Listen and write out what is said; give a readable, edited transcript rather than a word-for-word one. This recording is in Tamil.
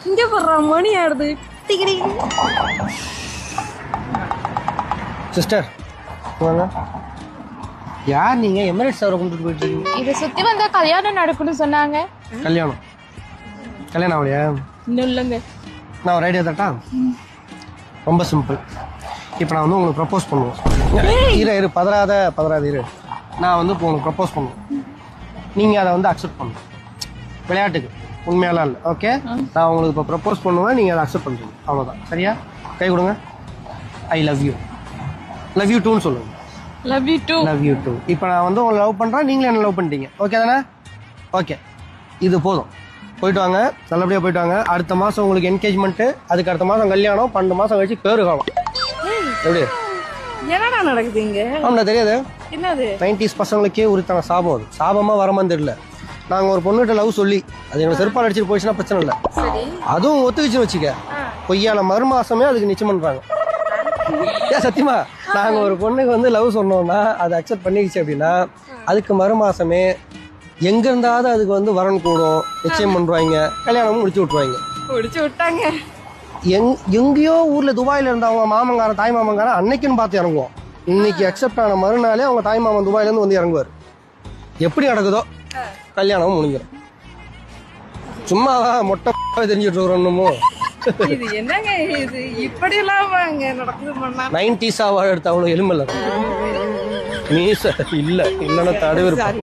இங்க போடுற மணி ஆடுது. டிகிரி சிஸ்டர் வாங்க. யார் நீங்க? எமிரேட்ஸ் அவரை கொண்டுட்டு போயிட்டு இருக்கீங்க. இதை சுத்தி வந்தா கல்யாணம் நடக்கும்னு சொன்னாங்க. கல்யாணம் ஆகலையா? இன்னும் இல்லைங்க. நான் ஒரு ஐடியா தட்டா? ரொம்ப சிம்பிள். இப்போ நான் வந்து உங்களுக்கு ப்ரப்போஸ் பண்ணுவேன். இரு பதறாத இரு. நான் வந்து இப்போ உங்களுக்கு ப்ரப்போஸ் பண்ணுவேன். நீங்கள் அதை வந்து அக்செப்ட் பண்ணணும். விளையாட்டுக்கு, உண்மையாலாம் இல்லை. ஓகே, நான் உங்களுக்கு இப்போ ப்ரப்போஸ் பண்ணுவேன், நீங்கள் அதை அக்செப்ட் பண்ணுறீங்க. அவ்வளோதான். சரியா? கை கொடுங்க. ஐ லவ் யூ டூன்னு சொல்லுங்கள். Love you too. இப்போ நான் வந்து உங்களை லவ் பண்ணுறேன், நீங்களும் என்ன லவ் பண்ணிட்டீங்க. ஓகே தானே? ஓகே, இது போதும். போயிட்டு வாங்க, நல்லபடியாக போயிட்டு வாங்க. அடுத்த மாதம் உங்களுக்கு என்கேஜ்மெண்ட்டு, அதுக்கு அடுத்த மாதம் கல்யாணம், 12 மாதம் கழிச்சு பேரு காலம். எப்படி என்னடா நடக்குது இங்க? ஆமாம், தெரியாது. என்னது? 90s பசங்களுக்கே உரித்தான சாபம். அது சாபமாக வரமான்னு தெரியல. நாங்கள் ஒரு பொண்ணுகிட்ட லவ் சொல்லி அது எங்களை செருப்பால் அடிச்சுட்டு போயிடுச்சுன்னா பிரச்சனை இல்லை. அதுவும் ஒத்துக்கிச்சுன்னு வச்சுக்க, பொய்யால மறுமாசமே அதுக்கு நிச்சயம் பண்ணுறாங்க. ஏன் சத்தியமா? நாங்கள் ஒரு பொண்ணுக்கு வந்து லவ் சொன்னோம்னா அதை அக்செப்ட் பண்ணிக்கிச்சு அப்படின்னா அதுக்கு மறுமாசமே எங்க இருந்தாவது அதுக்கு வந்து வரன் கூடும், நிச்சயம் பண்ணுவாங்க, கல்யாணமும் முடிச்சு விட்டாங்க. எங்கேயோ ஊர்ல துபாயில இருந்த அவங்க மாமங்காரன், தாய் மாமங்காரன் அன்னைக்குன்னு பார்த்து இறங்குவோம். இன்னைக்கு அக்செப்ட் ஆன மறுநாளே அவங்க தாய் மாமன் துபாயில இருந்து வந்து இறங்குவார். எப்படி நடக்குதோ கல்யாணமும் முடிஞ்சிடும். சும்மா மொட்டை தெரிஞ்சுட்டு இருக்கிறோம். இது என்னங்க இது? இப்படி எல்லாம் நடக்குது. 90s எடுத்த அவ்வளவு எலும்பல்ல மீச இல்ல இல்லைன்னா தடவை